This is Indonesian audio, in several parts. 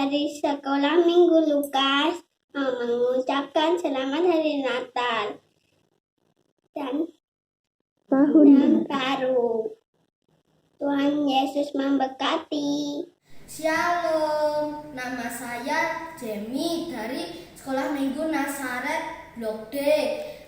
Dari sekolah Minggu Lukas mengucapkan selamat hari Natal dan tahun baru. Tuhan Yesus memberkati. Shalom, nama saya Jemi dari Sekolah Minggu Nasaret Blok D.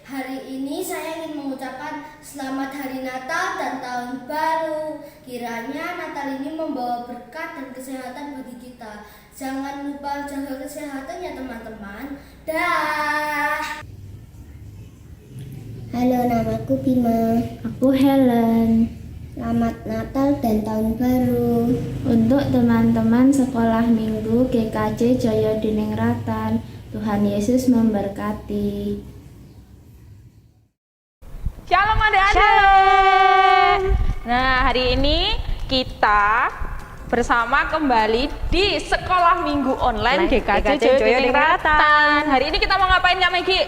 Hari ini saya ingin mengucapkan selamat hari Natal dan tahun baru. Kiranya Natal ini membawa berkat dan kesehatan bagi kita. Jangan lupa jaga kesehatan ya teman-teman. Dah. Halo, namaku Bima. Aku Helen. Selamat Natal dan Tahun Baru. Untuk teman-teman sekolah minggu GKJ Joyo Diningratan, Tuhan Yesus memberkati. Shalom adik-adik. Shalom. Nah, hari ini kita bersama kembali di Sekolah Minggu Online GKJ Joyo Diningratan. Hari ini kita mau ngapain Kak Megi?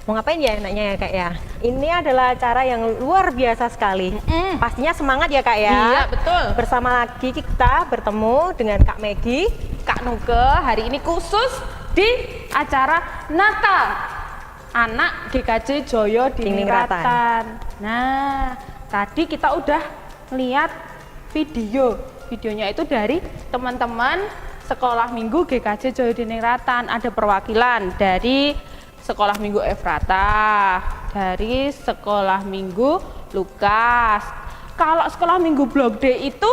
Mau ngapain ya enaknya ya Kak ya? Ini adalah acara yang luar biasa sekali. Pastinya semangat ya Kak ya? Iya, betul. Bersama lagi kita bertemu dengan Kak Megi, Kak Nuke, hari ini khusus di acara Natal anak GKJ Joyo Diningratan. Nah, tadi kita udah lihat videonya itu dari teman-teman Sekolah Minggu GKJ Joyo Diningratan. Ada perwakilan dari Sekolah Minggu Efrata, dari Sekolah Minggu Lukas. Kalau Sekolah Minggu Blok D itu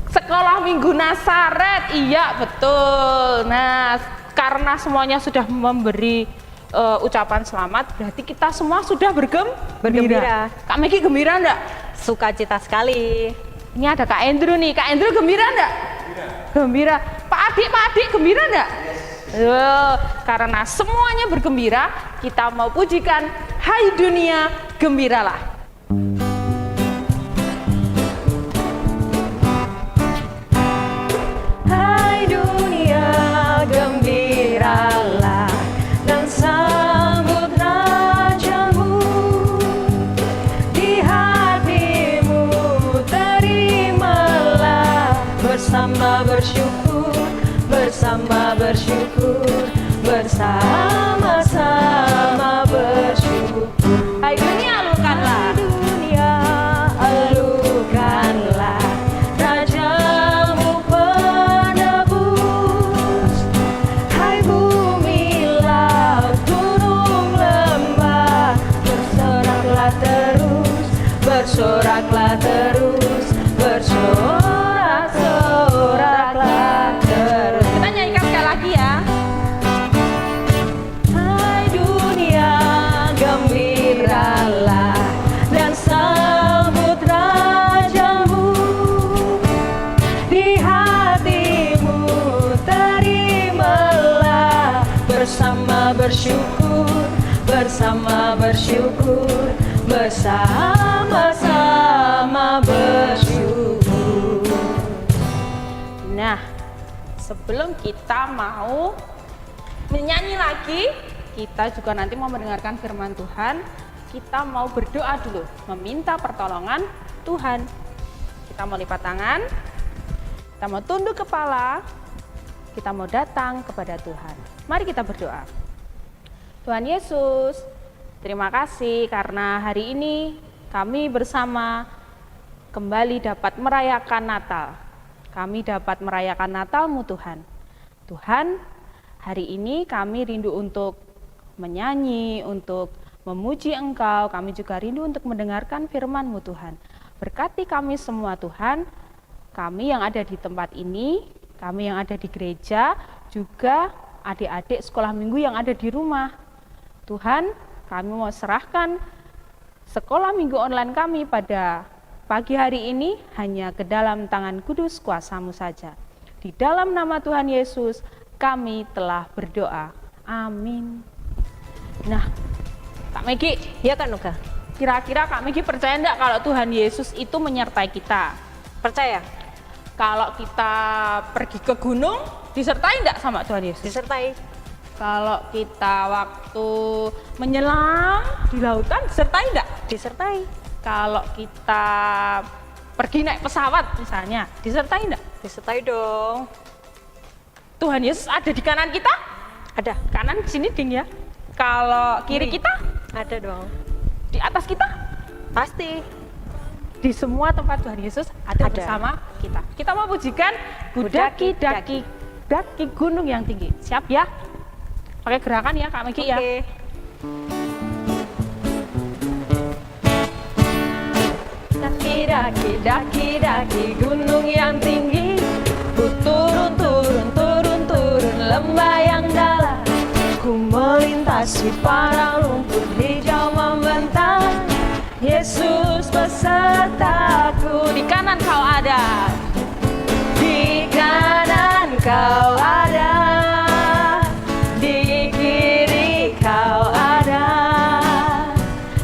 Sekolah Minggu Nasaret. Iya, betul. Nah, karena semuanya sudah memberi ucapan selamat, berarti kita semua sudah bergembira. Kak Megi gembira enggak? sukacita sekali. Ini ada Kak Andrew nih. Kak Andrew gembira enggak? Gembira. Pak Adik gembira enggak? Karena semuanya bergembira, kita mau pujikan Hai Dunia Gembiralah. Hai dunia gembiralah dan sambut rajamu. Di hatimu terimalah bersama bersyukur, bersama-sama bersyukur. Hai dunia alukanlah. Hai dunia alukanlah rajamu penebus. Hai bumi laut gunung lembah, bersoraklah terus, bersorak-soraklah terus. Kita nyanyikan sekali lagi ya. Hai dunia gembiralah dan sambut rajamu. Di hatimu terimalah bersama bersyukur, bersama-sama bersyukur. Nah, sebelum kita mau menyanyi lagi, kita juga nanti mau mendengarkan firman Tuhan. Kita mau berdoa dulu, meminta pertolongan Tuhan. Kita mau lipat tangan, kita mau tunduk kepala, kita mau datang kepada Tuhan. Mari kita berdoa. Tuhan Yesus, terima kasih karena hari ini kami bersama kembali dapat merayakan Natal. Kami dapat merayakan Natal-Mu Tuhan. Tuhan, hari ini kami rindu untuk menyanyi, untuk memuji Engkau. Kami juga rindu untuk mendengarkan firman-Mu Tuhan. Berkati kami semua Tuhan, kami yang ada di tempat ini, kami yang ada di gereja, juga adik-adik sekolah minggu yang ada di rumah. Tuhan, kami mau serahkan sekolah minggu online kami pada pagi hari ini hanya ke dalam tangan kudus kuasa-Mu saja. Di dalam nama Tuhan Yesus, kami telah berdoa. Amin. Nah, Kak Megi, Ya Kak Nuka, kira-kira Kak Megi percaya enggak kalau Tuhan Yesus itu menyertai kita? percaya? Kalau kita pergi ke gunung, disertai enggak sama Tuhan Yesus? Disertai. Kalau kita waktu menyelam di lautan, disertai enggak? Disertai. Kalau kita pergi naik pesawat misalnya, disertai enggak? Disertai dong. Tuhan Yesus ada di kanan kita? Ada. Kanan sini ding ya. Kalau kiri kita? Ada dong. Di atas kita? Pasti. Di semua tempat Tuhan Yesus ada bersama kita. Kita mau pujikan daki gunung yang tinggi. Siap ya? Pakai gerakan ya Kak Megi ya. Daki gunung yang tinggi, ku turun lembah yang dalam, ku melintasi padang rumput hijau membentang. Yesus besertaku. Di kanan kau ada, di kanan kau ada, di kiri kau ada,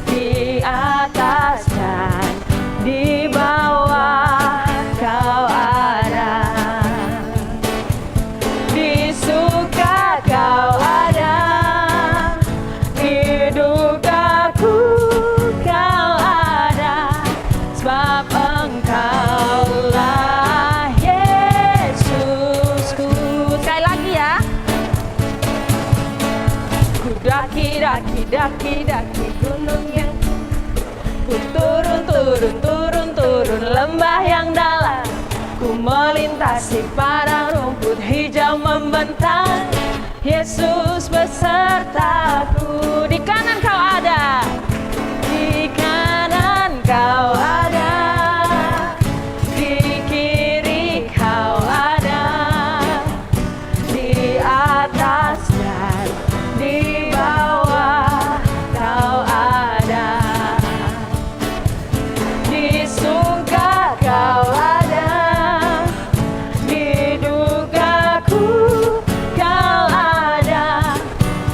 di atas dan di bawah kau ada, di suka kau ada, di dukaku kau ada, sebab engkaulah Yesusku. Sekali lagi ya. Ku daki gunung yang, ku turun lembah yang dalam, ku melintasi padang rumput hijau membentang. Yesus besertaku. Di kanan kau ada, di kanan kau ada, di kiri kau ada, di atas dan di bawah kau ada, di suka kau ada, di dukaku kau ada,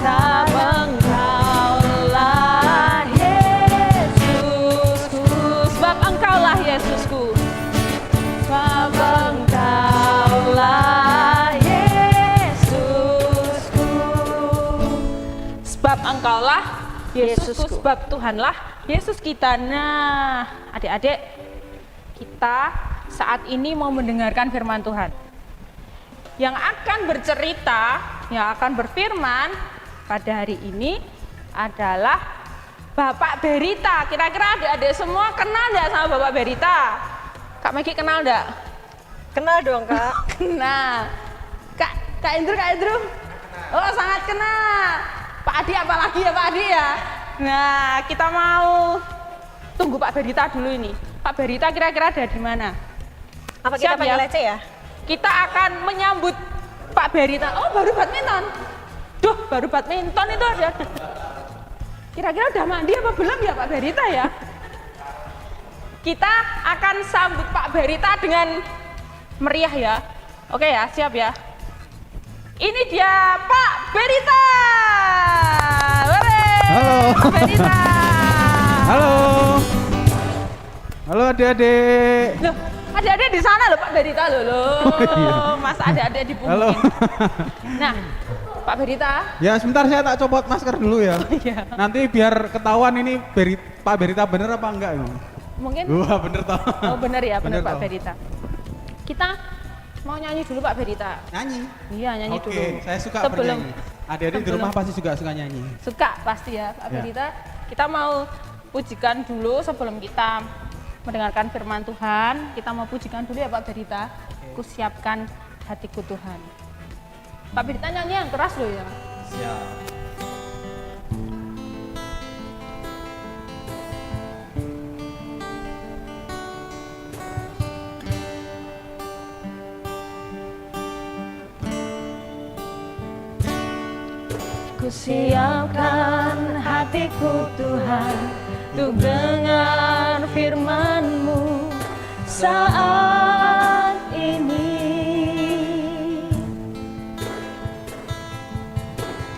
tak engkaulah Yesusku. Sebab engkaulah Yesusku, sebab engkaulah Yesusku, sebab engkaulah Yesusku, sebab Tuhanlah Yesus kita. Nah, adik-adik, kita saat ini mau mendengarkan firman Tuhan. Yang akan bercerita, yang akan berfirman pada hari ini adalah Bapak Berita. Kira-kira adik-adik semua kenal enggak sama Bapak Berita? Kak Megi kenal enggak? Kenal dong, Kak. Kenal. Kak Indru. Oh, sangat kenal. Pak Adi apalagi ya Pak Adi ya. Nah, kita mau tunggu Pak Berita dulu ini. Pak Berita kira-kira ada di mana? Apa kita Siap panggil ya? aja ya? Kita akan menyambut Pak Berita. Oh, baru badminton. Duh, baru badminton itu ada. Kira-kira udah mandi apa belum ya Pak Berita ya? Kita akan sambut Pak Berita dengan meriah ya. Oke ya, siap ya. Ini dia Pak Berita. Halo. Pak Berita. Halo. Halo adik-adik. Loh, adik-adik di sana loh Pak Berita loh. iya. Masa adik-adik di Halo. Nah, Pak Berita. Ya sebentar saya tak copot masker dulu ya. Iya. Nanti biar ketahuan ini Pak Berita bener apa enggak ini. Mungkin. Wah bener toh. Oh bener ya, bener Pak toh. Berita. Kita mau nyanyi dulu Pak Berita. Nyanyi? Iya nyanyi dulu. Oke, saya suka Sebelum bernyanyi. Adik-adik di rumah pasti juga suka nyanyi. Suka pasti ya Pak Ya. Berita. Kita mau pujikan dulu sebelum kita mendengarkan firman Tuhan. Kita mau pujikan dulu ya Pak Berita. Kusiapkan hatiku Tuhan. Pak Berita nyanyi yang keras loh ya. Siap. Kusiapkan hatiku Tuhan untuk dengar firman-Mu saat ini.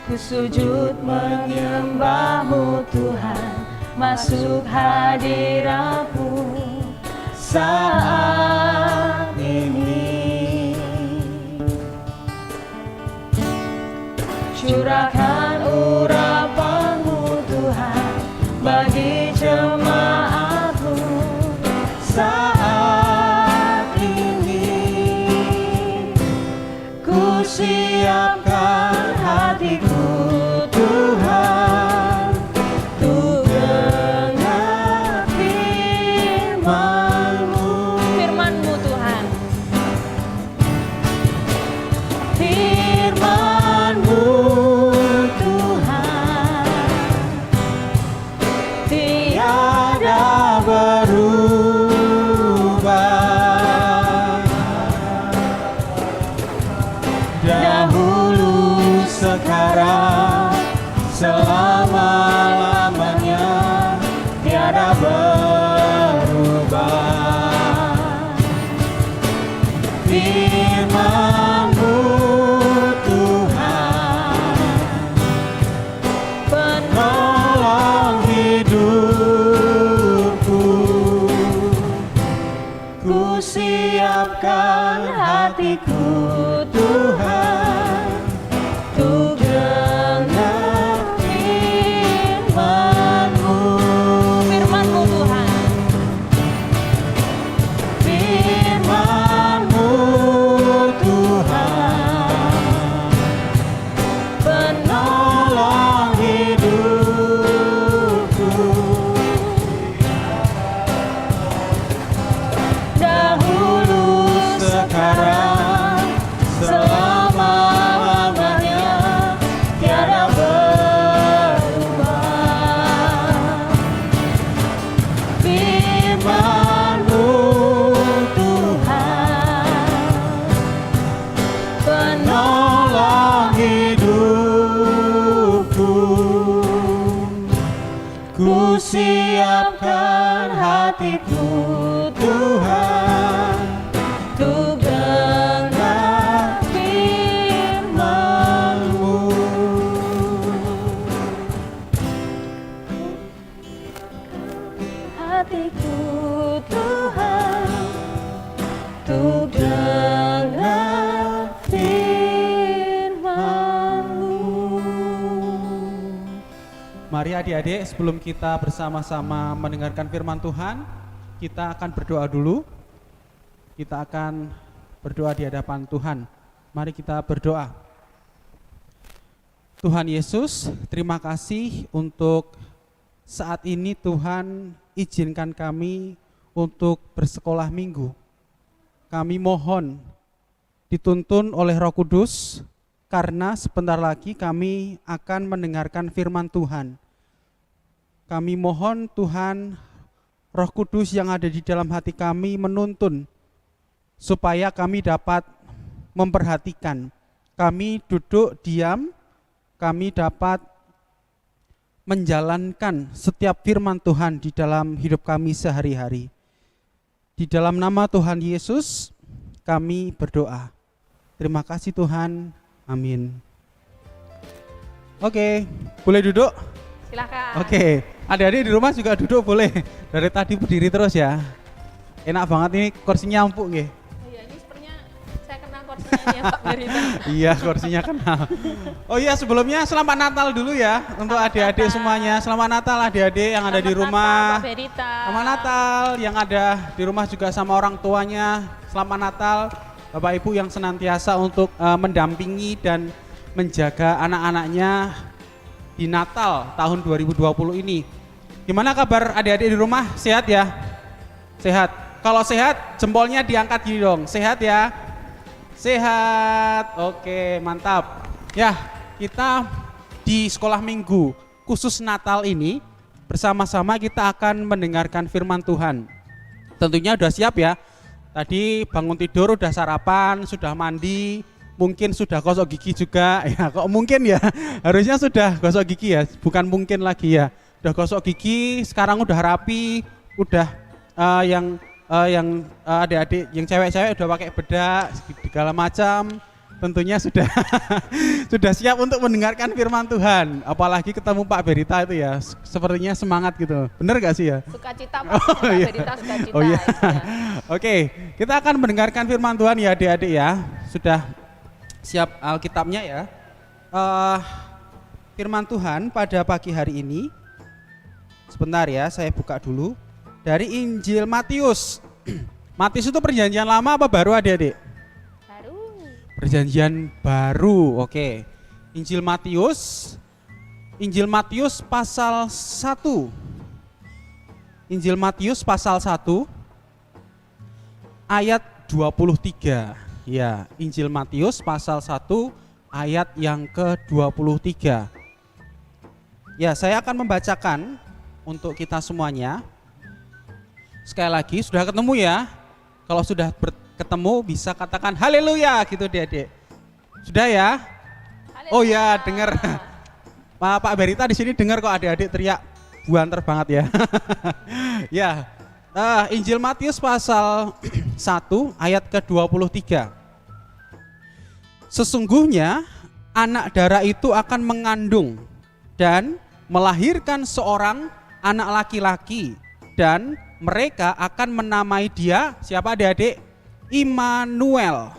Ku sujud menyembah-Mu Tuhan, masuk hadirat-Mu saat ini. Curahkan urapan-Mu Tuhan bagi jemaat-Mu saat ini. Ku siap selama-lamanya tiada berubah. Firman-Mu Tuhan, penolong hidupku. Ku siapkan hatiku Tuhan, untuk dengar firman-Mu. Firman-Mu Tuhan. Firman-Mu Tuhan, penolong hidupku. Dahulu, sekarang, selama-lamanya tiada berubah. Firman-Mu Tuhan, penolong hidupku. Ku siapkan hatiku Tuhan, untuk dengar firman-Mu. Hatiku Tuhan, untuk dengar firman-Mu. Mari adik-adik, sebelum kita bersama-sama mendengarkan firman Tuhan, kita akan berdoa dulu. Kita akan berdoa di hadapan Tuhan. Mari kita berdoa. Tuhan Yesus, terima kasih untuk saat ini Tuhan izinkan kami untuk bersekolah minggu. Kami mohon dituntun oleh Roh Kudus, karena sebentar lagi kami akan mendengarkan firman Tuhan. Kami mohon Tuhan, Roh Kudus yang ada di dalam hati kami menuntun, supaya kami dapat memperhatikan. Kami duduk diam, kami dapat menjalankan setiap firman Tuhan di dalam hidup kami sehari-hari. Di dalam nama Tuhan Yesus kami berdoa. Terima kasih Tuhan, amin. Oke, boleh duduk? Silakan. Oke, adik-adik di rumah juga duduk boleh. Dari tadi berdiri terus ya. Enak banget ini, kursinya empuk nggih. Iya, ini sepertinya saya kenal kursinya ini ya Pak Berita. Iya, kursinya kenal. Oh iya, sebelumnya selamat Natal dulu ya untuk adik-adik semuanya. Selamat Natal adik-adik yang ada di rumah. Pak Berita. Selamat Natal yang ada di rumah juga sama orang tuanya. Selamat Natal Bapak Ibu yang senantiasa untuk mendampingi dan menjaga anak-anaknya di Natal tahun 2020 ini. Gimana kabar adik-adik di rumah? Sehat ya? Sehat. Kalau sehat, jempolnya diangkat gini dong. Sehat ya? Sehat. Oke, mantap. Ya, kita di sekolah minggu khusus Natal ini bersama-sama kita akan mendengarkan firman Tuhan. Tentunya udah siap ya. Tadi bangun tidur udah sarapan, sudah mandi, mungkin sudah gosok gigi juga. Ya, kok mungkin ya? Harusnya sudah gosok gigi ya, bukan mungkin lagi ya. Udah gosok gigi, sekarang udah rapi, udah yang adik-adik, yang cewek-cewek udah pakai bedak segala macam. Tentunya sudah sudah siap untuk mendengarkan firman Tuhan. Apalagi ketemu Pak Berita itu ya, sepertinya semangat gitu. Bener gak sih ya? Sukacita Pak iya. Berita, sukacita. Oh iya. Itu ya. Oke, kita akan mendengarkan firman Tuhan ya adik-adik ya. Sudah siap Alkitabnya ya. Firman Tuhan pada pagi hari ini. Sebentar ya, saya buka dulu. Dari Injil Matius. Matius itu perjanjian lama apa baru adik-adik? Perjanjian baru, oke. Injil Matius pasal 1. Injil Matius pasal 1 ayat 23. Ya, Injil Matius pasal 1 ayat yang ke-23. Ya, saya akan membacakan untuk kita semuanya. Sekali lagi, sudah ketemu ya? Kalau sudah ketemu bisa katakan haleluya gitu Dek. Sudah ya? Haleluya. Oh ya, dengar. Pak Berita di sini dengar kok adik-adik teriak buanter banget ya. Ya, Injil Matius pasal 1 ayat ke-23. Sesungguhnya anak darah itu akan mengandung dan melahirkan seorang anak laki-laki, dan mereka akan menamai dia, siapa adik-adik? Immanuel,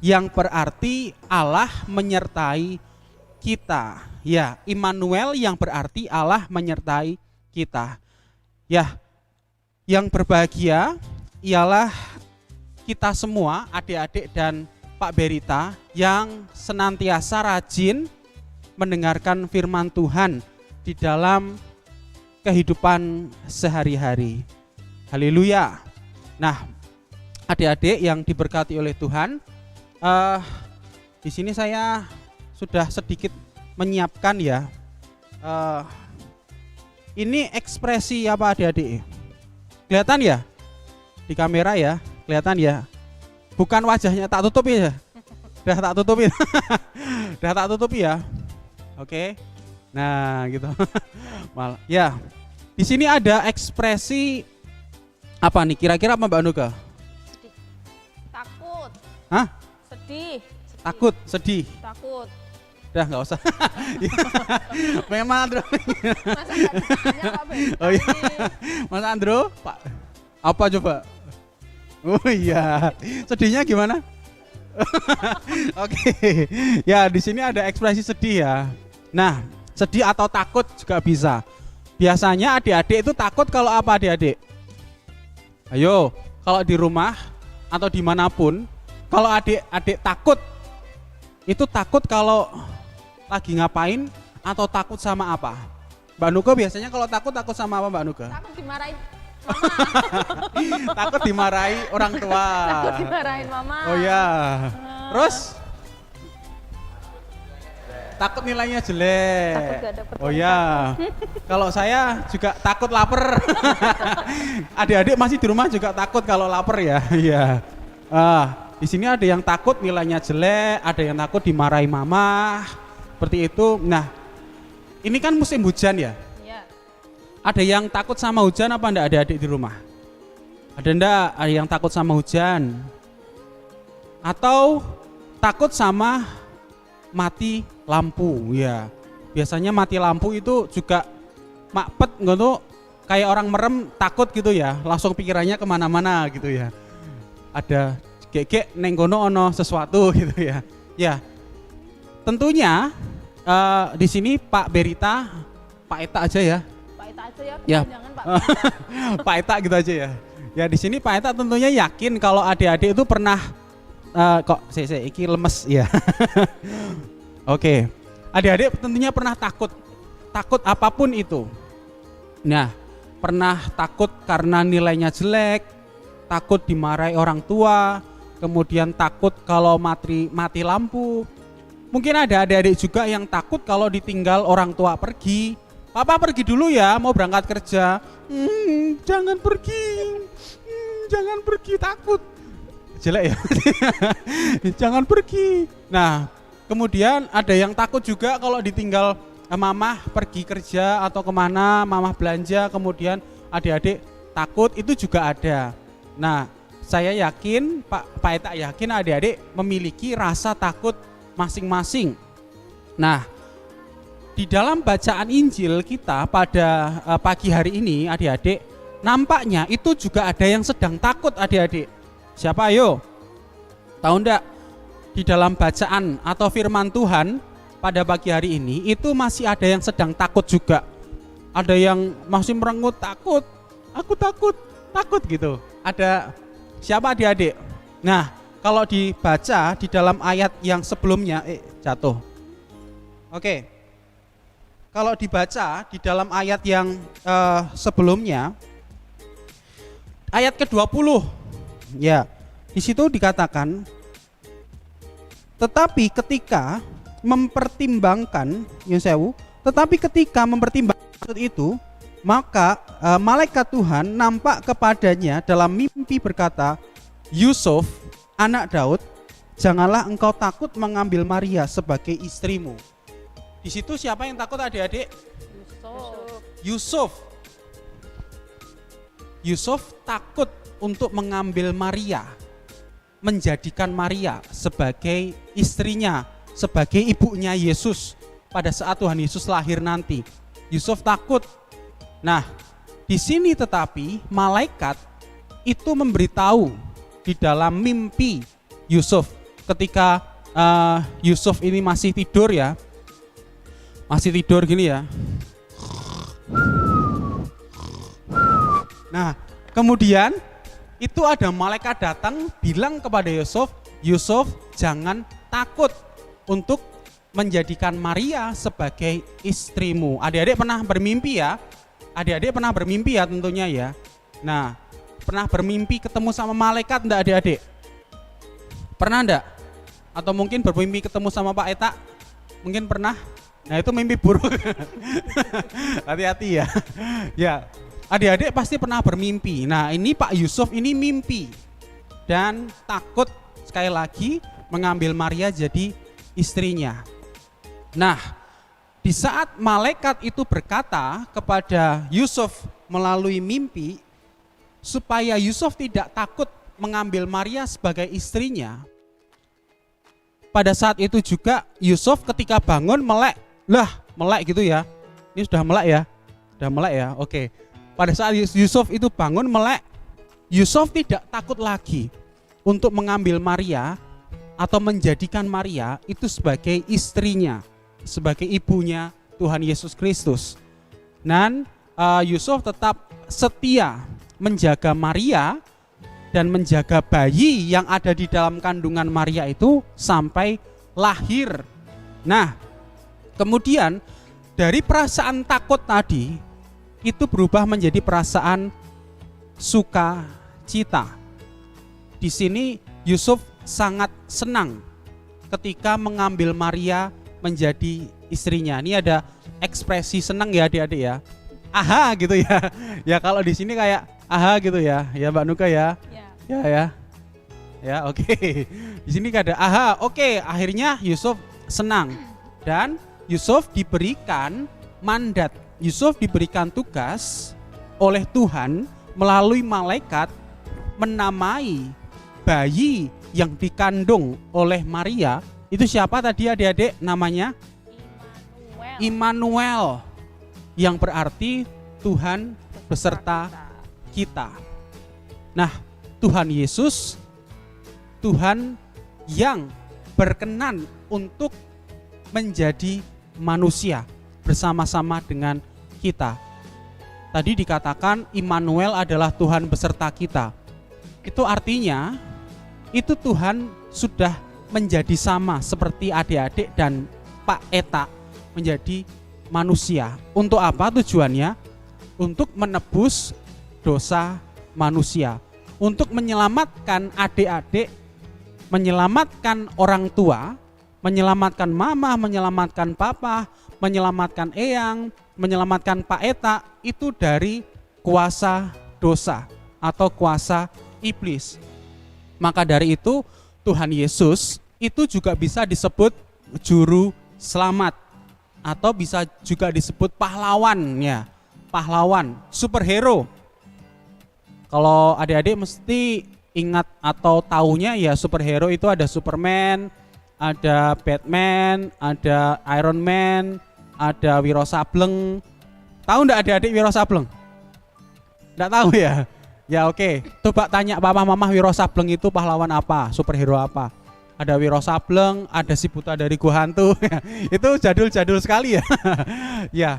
yang berarti Allah menyertai kita. Ya, Immanuel yang berarti Allah menyertai kita. Ya, yang berbahagia ialah kita semua, adik-adik dan Pak Berita, yang senantiasa rajin mendengarkan firman Tuhan di dalam kehidupan sehari-hari. Haleluya. Nah, adik-adik yang diberkati oleh Tuhan, di sini saya sudah sedikit menyiapkan ya. Ini ekspresi apa adik-adik? Kelihatan ya? Di kamera ya, kelihatan ya? Bukan wajahnya tak tutupi ya. Udah tak tutupi. Udah tak tutupi ya. Oke. Nah, gitu. Ya. Di sini ada ekspresi apa nih? Kira-kira apa Mbak Anuka? Sedih. Takut. Hah? Sedih. Takut, sedih. Takut. Udah nggak usah. Memang Andro. Masa nggak ditanya Pak Berita Oh iya. ini? Mas Andro, Pak. Apa coba? Oh iya. Sedihnya gimana? Oke. Ya, di sini ada ekspresi sedih ya. Nah, sedih atau takut juga bisa. Biasanya adik-adik itu takut kalau apa adik-adik? Ayo, kalau di rumah atau dimanapun, kalau adik-adik takut, itu takut kalau lagi ngapain atau takut sama apa? Mbak Nuka biasanya kalau takut sama apa Mbak Nuka? Takut dimarahin mama. Takut dimarahi orang tua. Takut dimarahin mama. Oh ya. Terus? Takut nilainya jelek. Takut gak dapet Oh ya. Kalau saya juga takut lapar. Adik-adik masih di rumah juga takut kalau lapar ya. Iya. Di sini ada yang takut nilainya jelek, ada yang takut dimarahi mama. Seperti itu. Nah, ini kan musim hujan ya. Iya. Ada yang takut sama hujan apa enggak adik-adik di rumah? Ada enggak ada yang takut sama hujan? Atau takut sama mati lampu? Ya, biasanya mati lampu itu juga makpet gitu, kayak orang merem takut gitu ya, langsung pikirannya kemana-mana gitu ya. Ada gek neng kono ono sesuatu gitu ya. Ya, tentunya di sini Pak Berita, Pak Eta aja ya. Pak Eta aja ya. Ya. Jangan Pak Berita. Pak Eta gitu aja ya. Ya di sini Pak Eta tentunya yakin kalau adik-adik itu pernah kok iki lemes ya. Oke. Adik-adik tentunya pernah takut apapun itu. Nah, pernah takut karena nilainya jelek, takut dimarahi orang tua, kemudian takut kalau mati lampu. Mungkin ada adik-adik juga yang takut kalau ditinggal orang tua pergi. Papa pergi dulu ya, mau berangkat kerja. Jangan pergi, jangan pergi, takut. Jelek ya. Jangan pergi. Nah, kemudian ada yang takut juga kalau ditinggal mamah pergi kerja atau kemana, mamah belanja, kemudian adik-adik takut, itu juga ada. Nah, saya yakin, Pak Eta yakin adik-adik memiliki rasa takut masing-masing. Nah, di dalam bacaan Injil kita pada pagi hari ini adik-adik, nampaknya itu juga ada yang sedang takut adik-adik. Siapa ayo? Tahu enggak? Di dalam bacaan atau firman Tuhan pada pagi hari ini itu masih ada yang sedang takut juga. Ada yang masih merengut takut, aku takut gitu. Ada siapa adik-adik? Nah, kalau dibaca di dalam ayat yang sebelumnya, jatuh. Oke. Kalau dibaca di dalam ayat yang sebelumnya, ayat ke-20, ya, di situ dikatakan, tetapi ketika mempertimbangkan itu, maka malaikat Tuhan nampak kepadanya dalam mimpi berkata, Yusuf, anak Daud, janganlah engkau takut mengambil Maria sebagai istrimu. Di situ siapa yang takut adik-adik? Yusuf. Yusuf. Yusuf takut untuk mengambil Maria, menjadikan Maria sebagai istrinya, sebagai ibunya Yesus pada saat Tuhan Yesus lahir nanti. Yusuf takut. Nah, di sini tetapi malaikat itu memberitahu di dalam mimpi Yusuf ketika Yusuf ini masih tidur ya. Masih tidur gini ya. Nah, kemudian itu ada malaikat datang bilang kepada Yusuf, Yusuf jangan takut untuk menjadikan Maria sebagai istrimu. Adik-adik pernah bermimpi ya? Adik-adik pernah bermimpi ya tentunya ya. Nah, pernah bermimpi ketemu sama malaikat enggak adik-adik? Pernah enggak? Atau mungkin bermimpi ketemu sama Pak Eta? Mungkin pernah? Nah itu mimpi buruk. Hati-hati ya. Ya, adik-adik pasti pernah bermimpi. Nah ini Pak Yusuf ini mimpi. Dan takut sekali lagi mengambil Maria jadi istrinya. Nah, di saat malaikat itu berkata kepada Yusuf melalui mimpi, supaya Yusuf tidak takut mengambil Maria sebagai istrinya, pada saat itu juga Yusuf ketika bangun melek. Lah, melek gitu ya. Ini sudah melek ya? Sudah melek ya? Oke. Pada saat Yusuf itu bangun melek, Yusuf tidak takut lagi untuk mengambil Maria atau menjadikan Maria itu sebagai istrinya, sebagai ibunya Tuhan Yesus Kristus. Dan Yusuf tetap setia menjaga Maria dan menjaga bayi yang ada di dalam kandungan Maria itu sampai lahir. Nah, kemudian dari perasaan takut tadi itu berubah menjadi perasaan sukacita. Di sini Yusuf sangat senang ketika mengambil Maria menjadi istrinya. Ini ada ekspresi senang ya adik-adik ya. Aha gitu ya. Ya kalau di sini kayak aha gitu ya. Ya Mbak Nuka ya. Ya. Ya oke. Di sini ada aha. Oke, akhirnya Yusuf senang dan Yusuf diberikan mandat. Yusuf diberikan tugas oleh Tuhan melalui malaikat menamai bayi yang dikandung oleh Maria. Itu siapa tadi adik-adik namanya? Immanuel, yang berarti Tuhan beserta kita. Nah, Tuhan Yesus, Tuhan yang berkenan untuk menjadi manusia bersama-sama dengan kita. Tadi dikatakan Immanuel adalah Tuhan beserta kita. Itu artinya itu Tuhan sudah menjadi sama seperti adik-adik dan Pak Eta menjadi manusia. Untuk apa tujuannya? Untuk menebus dosa manusia, untuk menyelamatkan adik-adik, menyelamatkan orang tua, menyelamatkan mama, menyelamatkan papa, menyelamatkan eyang, menyelamatkan Pak Eta itu dari kuasa dosa atau kuasa iblis. Maka dari itu Tuhan Yesus itu juga bisa disebut juru selamat atau bisa juga disebut pahlawan ya. Pahlawan, superhero. Kalau adik-adik mesti ingat atau taunya ya superhero itu ada Superman, ada Batman, ada Iron Man, ada Wiro Sableng. Tahu enggak adik-adik Wiro Sableng? Enggak tahu ya? Ya oke. Coba tanya papa mama Wiro Sableng itu pahlawan apa? Superhero apa? Ada Wiro Sableng, ada si buta dari gua hantu. Itu jadul-jadul sekali ya. Ya.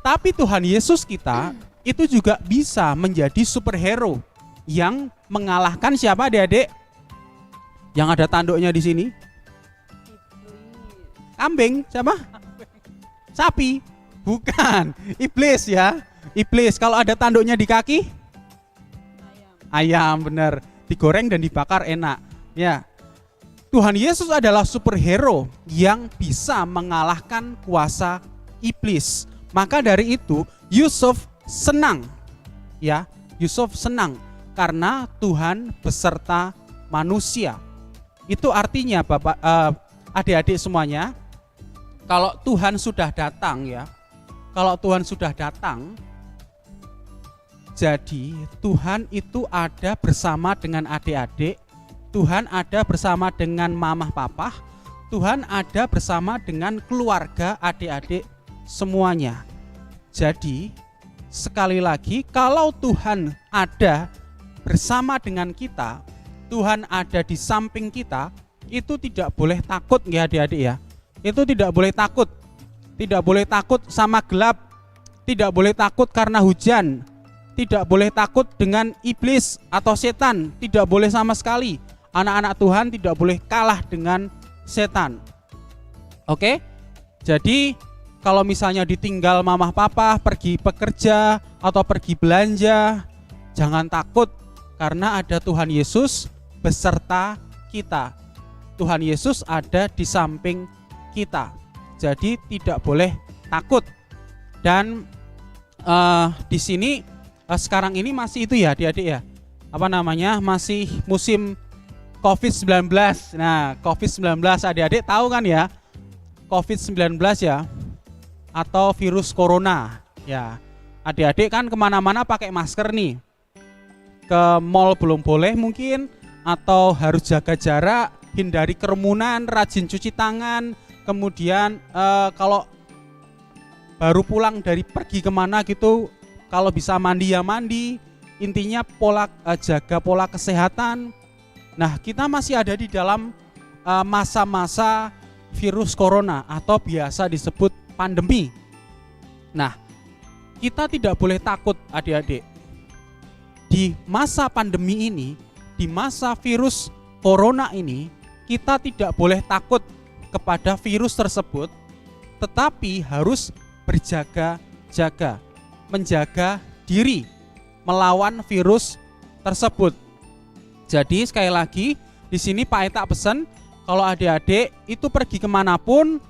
Tapi Tuhan Yesus kita itu juga bisa menjadi superhero yang mengalahkan siapa adik-adik? Yang ada tanduknya di sini? Kambing, siapa? Sapi? Bukan, iblis ya. Iblis, kalau ada tanduknya di kaki? Ayam, benar. Digoreng dan dibakar enak. Ya. Tuhan Yesus adalah superhero yang bisa mengalahkan kuasa iblis. Maka dari itu Yusuf senang. Ya, Yusuf senang karena Tuhan beserta manusia. Itu artinya Bapak adik-adik semuanya, kalau Tuhan sudah datang ya, kalau Tuhan sudah datang, jadi Tuhan itu ada bersama dengan adik-adik, Tuhan ada bersama dengan mamah papa, Tuhan ada bersama dengan keluarga adik-adik semuanya. Jadi sekali lagi, kalau Tuhan ada bersama dengan kita, Tuhan ada di samping kita, itu tidak boleh takut ya adik-adik ya. Itu tidak boleh takut. Tidak boleh takut sama gelap. Tidak boleh takut karena hujan. Tidak boleh takut dengan iblis atau setan. Tidak boleh sama sekali. Anak-anak Tuhan tidak boleh kalah dengan setan. Oke? Jadi kalau misalnya ditinggal mamah papa, pergi bekerja atau pergi belanja, jangan takut karena ada Tuhan Yesus beserta kita. Tuhan Yesus ada di samping kita. Jadi tidak boleh takut. Dan di sini sekarang ini masih itu ya adik-adik ya. Apa namanya? Masih musim COVID-19. Nah, COVID-19 adik-adik tahu kan ya? COVID-19 ya, atau virus corona ya. Adik-adik kan kemana-mana pakai masker nih. Ke mall belum boleh mungkin, atau harus jaga jarak, hindari kerumunan, rajin cuci tangan. Kemudian kalau baru pulang dari pergi kemana gitu, kalau bisa mandi ya mandi. Intinya jaga pola kesehatan. Nah, kita masih ada di dalam masa-masa virus corona atau biasa disebut pandemi. Nah, kita tidak boleh takut adik-adik. Di masa pandemi ini, di masa virus corona ini, kita tidak boleh takut kepada virus tersebut, tetapi harus berjaga-jaga, menjaga diri melawan virus tersebut. Jadi sekali lagi di sini Pak Eta pesan, kalau adik-adik itu pergi kemanapun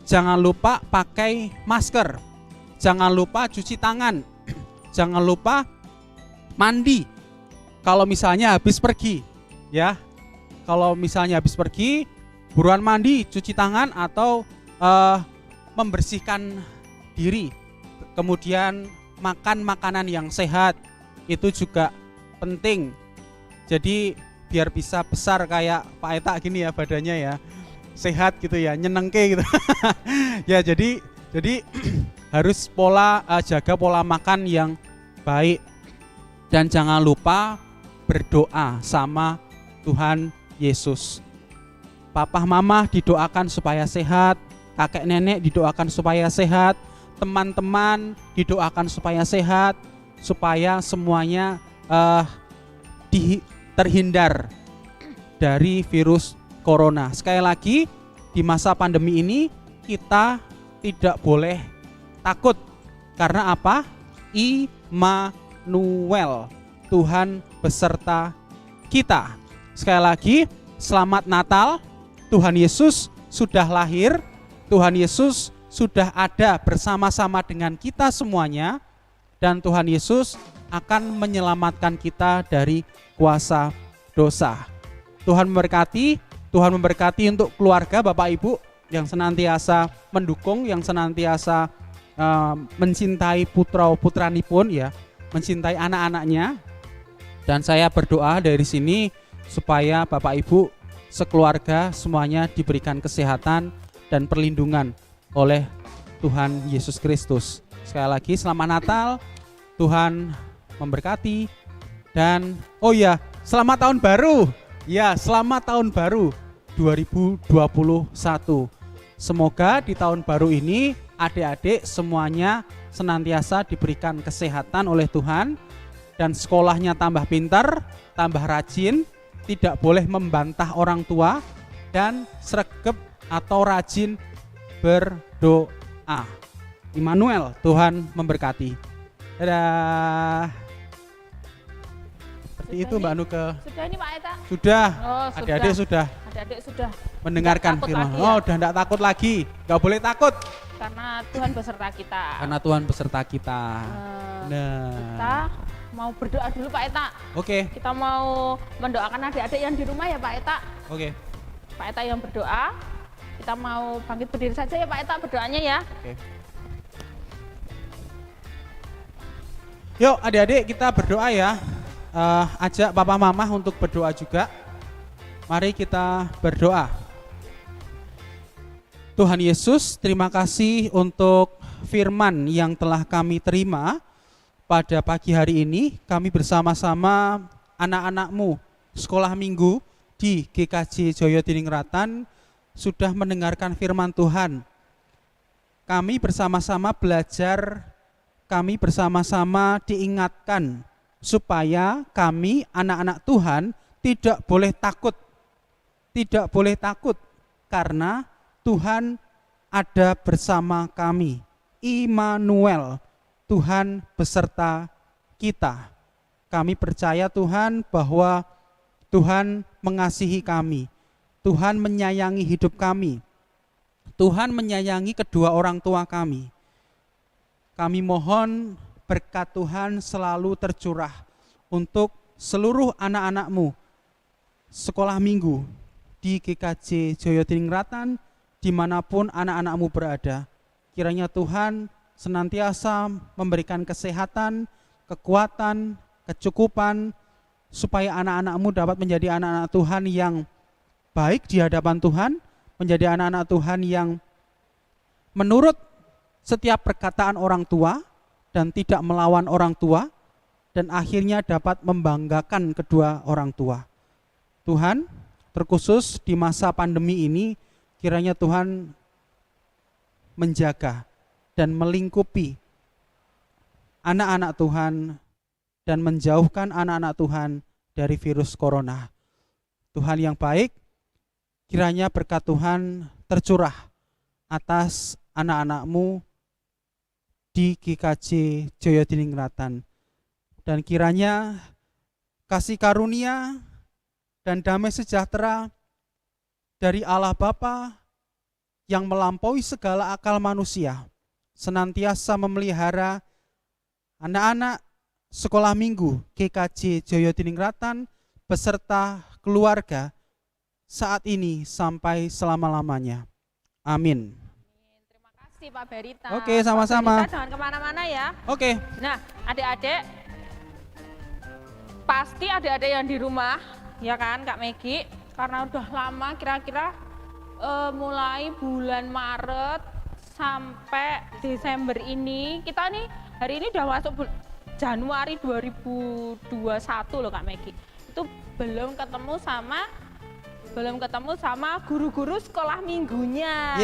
jangan lupa pakai masker, jangan lupa cuci tangan, jangan lupa mandi. Kalau misalnya habis pergi, ya, kalau misalnya habis pergi buruan mandi, cuci tangan atau membersihkan diri. Kemudian makan makanan yang sehat itu juga penting. Jadi biar bisa besar kayak Pak Eta gini ya badannya ya, sehat gitu ya, nyenengke gitu. Ya jadi harus jaga pola makan yang baik, dan jangan lupa berdoa sama Tuhan Yesus. Papa mama didoakan supaya sehat, kakek nenek didoakan supaya sehat, teman-teman didoakan supaya sehat, supaya semuanya terhindar dari virus corona. Sekali lagi, di masa pandemi ini kita tidak boleh takut. Karena apa? Immanuel, Tuhan beserta kita. Sekali lagi, selamat Natal. Tuhan Yesus sudah lahir. Tuhan Yesus sudah ada bersama-sama dengan kita semuanya. Dan Tuhan Yesus akan menyelamatkan kita dari kuasa dosa. Tuhan memberkati untuk keluarga Bapak Ibu yang senantiasa mendukung, yang senantiasa mencintai putra-putranipun ya, mencintai anak-anaknya. Dan saya berdoa dari sini supaya Bapak Ibu sekeluarga semuanya diberikan kesehatan dan perlindungan oleh Tuhan Yesus Kristus. Sekali lagi selamat Natal, Tuhan memberkati, dan oh ya, selamat tahun baru. Ya, selamat tahun baru 2021. Semoga di tahun baru ini adik-adik semuanya senantiasa diberikan kesehatan oleh Tuhan, dan sekolahnya tambah pintar, tambah rajin, tidak boleh membantah orang tua, dan sregep atau rajin berdoa. Immanuel, Tuhan memberkati. Dadah. Seperti itu Mbak Nuke. Sudah ini Pak Eta? Sudah. Oh, Adik-adik sudah. Adik-adik sudah Mendengarkan firman. Ya? Oh, udah enggak takut lagi. Enggak boleh takut. Karena Tuhan beserta kita. Karena Tuhan beserta kita. Kita mau berdoa dulu Pak Eta. Oke. Kita mau mendoakan adik-adik yang di rumah ya Pak Eta. Oke. Pak Eta yang berdoa. Kita mau bangkit berdiri saja ya Pak Eta berdoanya ya. Oke. Yuk adik-adik kita berdoa ya. Ajak papa mama untuk berdoa juga. Mari kita berdoa. Tuhan Yesus, terima kasih untuk firman yang telah kami terima pada pagi hari ini. Kami bersama-sama anak-anak-Mu sekolah minggu di GKJ Joyodiningrat sudah mendengarkan firman Tuhan. Kami bersama-sama belajar, kami bersama-sama diingatkan supaya kami anak-anak Tuhan tidak boleh takut. Tidak boleh takut karena Tuhan ada bersama kami. Immanuel, Tuhan beserta kita. Kami percaya Tuhan bahwa Tuhan mengasihi kami. Tuhan menyayangi hidup kami. Tuhan menyayangi kedua orang tua kami. Kami mohon berkat Tuhan selalu tercurah untuk seluruh anak-anak-Mu sekolah minggu di GKJ Joyodiningrat dimanapun anak-anak-Mu berada. Kiranya Tuhan senantiasa memberikan kesehatan, kekuatan, kecukupan, supaya anak-anak-Mu dapat menjadi anak-anak Tuhan yang baik di hadapan Tuhan, menjadi anak-anak Tuhan yang menurut setiap perkataan orang tua dan tidak melawan orang tua, dan akhirnya dapat membanggakan kedua orang tua. Tuhan, terkhusus di masa pandemi ini, kiranya Tuhan menjaga dan melingkupi anak-anak Tuhan dan menjauhkan anak-anak Tuhan dari virus corona. Tuhan yang baik, kiranya berkat Tuhan tercurah atas anak-anak-Mu di GKJ Joyodiningrat, dan kiranya kasih karunia dan damai sejahtera dari Allah Bapa yang melampaui segala akal manusia senantiasa memelihara anak-anak sekolah minggu GKJ Joyodiningrat beserta keluarga saat ini sampai selama-lamanya. Amin. Terima kasih Pak Berita. Oke, sama-sama. Pak Berita jangan kemana-mana ya. Oke. Nah, adik-adik, pasti adik-adik yang di rumah, ya kan Kak Megi, karena udah lama kira-kira mulai bulan Maret sampai Desember ini, kita nih hari ini udah masuk Januari 2021 loh Kak Megi. Itu belum ketemu sama guru-guru sekolah minggunya.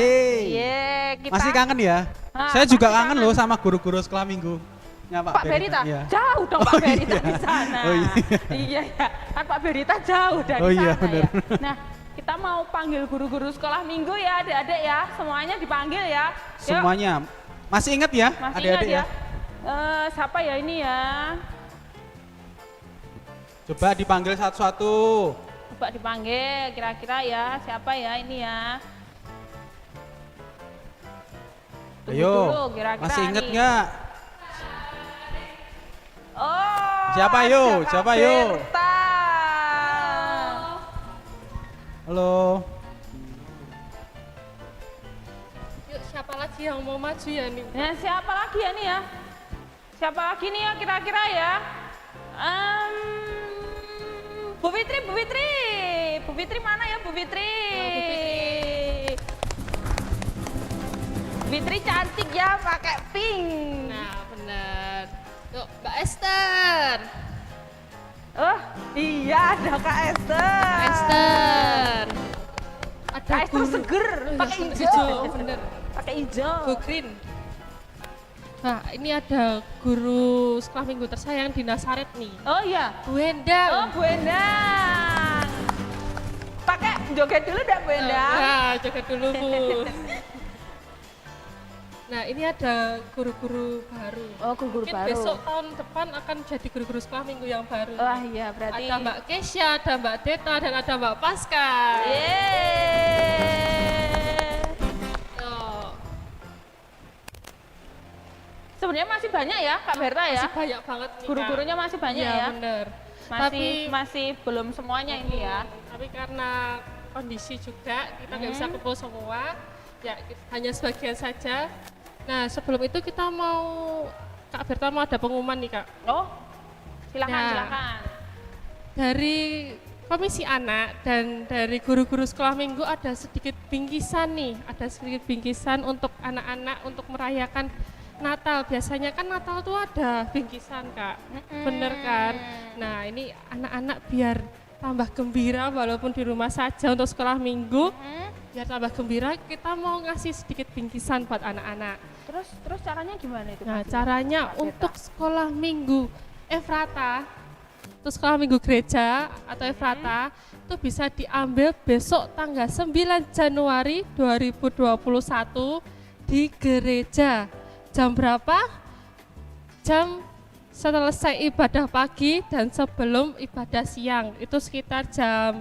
Kita Masih kangen ya? Saya juga kangen loh sama guru-guru sekolah minggu. Ya, Pak Berita, iya. jauh dong Pak Berita iya. di sana. Oh iya. Iya ya, kan Pak Berita jauh dari Oh iya, sana bener. ya. Nah, kita mau panggil guru-guru sekolah minggu ya adik-adik ya, semuanya dipanggil ya. Yuk. Semuanya. Masih ingat ya Masih adik-adik ingat ya? Siapa ya ini ya? Coba dipanggil satu-satu. Coba dipanggil, kira-kira ya siapa ya ini ya? Tunggu Ayo, dulu, kira-kira masih inget nih. nggak? Oh, Siapa yo? ada Kak Siapa yo? Berta. Halo. Yuk, siapa lagi yang mau maju ya nih? Nah, siapa lagi ya nih ya? Siapa lagi nih ya kira-kira ya? Bu Fitri mana ya Bu Fitri? Bu Fitri cantik ya, pakai pink. Nah, benar. Yuk, Mbak Esther. Oh iya, ada Kak Esther. Esther. Ada Kak Esther seger, pakai hijau. Bener. Pakai hijau. Go green. Nah, ini ada guru sekolah minggu tersayang di Nazaret nih. Oh iya. Bu Endang. Oh Bu Endang. Pakai joget dulu dah Bu Endang. Nah, joget dulu Bu. Nah, ini ada guru-guru baru. Oh, guru-guru Mungkin baru. besok tahun depan akan jadi guru-guru sekolah minggu yang baru. Wah iya, berarti Ada Mbak Kesya, ada Mbak Deta, dan ada Mbak Pasca. Yeay. Oh, Sebenarnya masih banyak ya Kak Berta ya. masih banyak banget nih, Kak. Guru-gurunya masih banyak Iya, ya. bener. Masih belum semuanya ini ya. Tapi karena kondisi juga, kita nggak bisa kumpul semua, ya hanya sebagian saja. Nah sebelum itu kita mau, Kak Berta mau ada pengumuman nih Kak. Oh, silakan, Nah, silakan. Dari Komisi Anak dan dari guru-guru sekolah minggu ada sedikit bingkisan nih, ada sedikit bingkisan untuk anak-anak untuk merayakan Natal. Biasanya kan Natal tuh ada bingkisan Kak, bener kan? Nah ini anak-anak biar tambah gembira walaupun di rumah saja untuk sekolah minggu, biar tambah gembira kita mau ngasih sedikit bingkisan buat anak-anak. Terus caranya gimana itu? Nah Kak? caranya Kak Berta? untuk sekolah minggu Efrata, terus sekolah minggu gereja atau Efrata itu bisa diambil besok tanggal 9 Januari 2021 di gereja. Jam berapa? Jam selesai ibadah pagi dan sebelum ibadah siang. Itu sekitar jam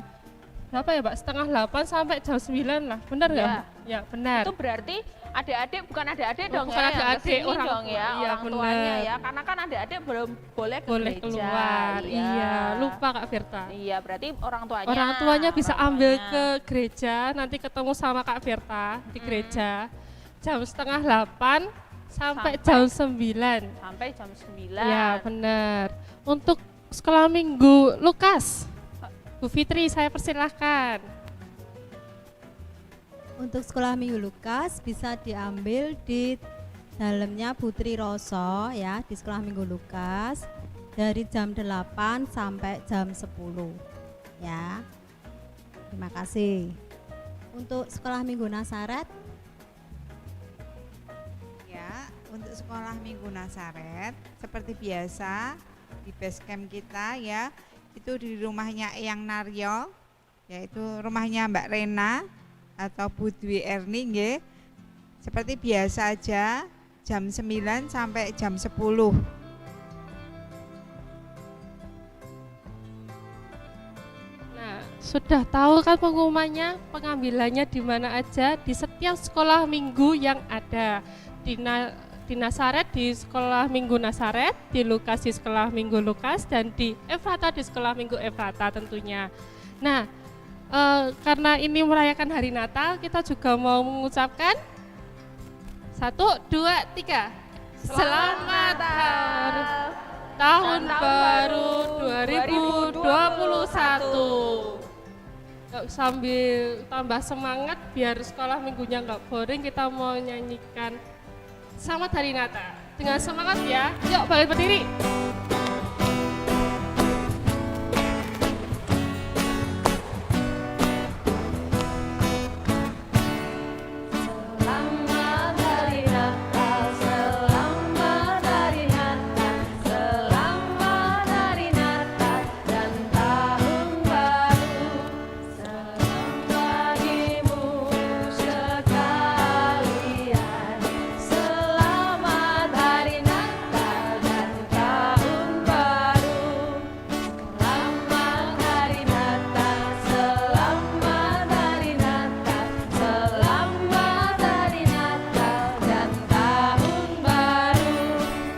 berapa ya Pak? Setengah 8 sampai jam 9 lah, benar nggak? Ya. Ya benar. Itu berarti adik-adik bukan adik-adik Oh, dong bukan ya, yang adik-adik, kesini orang dong tua. ya, Iya, orang tuanya bener. ya, karena kan adik-adik belum boleh ke Boleh gereja. keluar, iya lupa Kak Firta. Iya, berarti orang Tuanya bisa orang ambil tuanya. ke gereja, nanti ketemu sama Kak Firta di gereja jam setengah 8 sampai jam 9. Sampai jam 9. Ya benar. Untuk sekolah minggu Lukas, Bu Fitri saya persilahkan. Untuk sekolah minggu Lukas bisa diambil di dalamnya Putri Roso ya, di sekolah minggu Lukas dari jam 8 sampai jam 10 ya. Terima kasih. Untuk sekolah minggu Nasaret, Ya, untuk sekolah minggu Nasaret seperti biasa di base camp kita ya, itu di rumahnya Eyang Naryo, yaitu rumahnya Mbak Rena atau Bu Dwi Erni nggih. Seperti biasa aja jam 9 sampai jam 10. Nah, sudah tahu kan pengumumannya, pengambilannya di mana aja di setiap sekolah minggu yang ada. Di Nasaret di sekolah minggu Nasaret, di Lukas di sekolah minggu Lukas, dan di Efrata di sekolah minggu Efrata tentunya. Nah, karena ini merayakan hari Natal, kita juga mau mengucapkan 1, 2, 3. Selamat tahun baru 2021. Sambil tambah semangat biar sekolah minggunya nggak boring, kita mau nyanyikan Selamat Hari Natal dengan semangat ya. Yuk balik berdiri. Selamat Hari Natal, selamat Hari Natal, selamat Hari Natal dan Tahun Baru. Selamat pagimu sekalian, selamat Hari Natal dan Tahun Baru. Selamat Hari Natal, selamat Hari Natal, selamat Hari Natal dan Tahun Baru.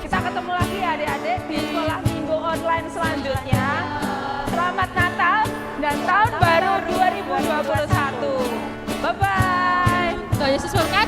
Kita ketemu lagi ya adik-adik di sekolah minggu online selanjutnya. Selamat Natal dan Tahun Baru 2021. Bye-bye. Tuhan Yesus berkati.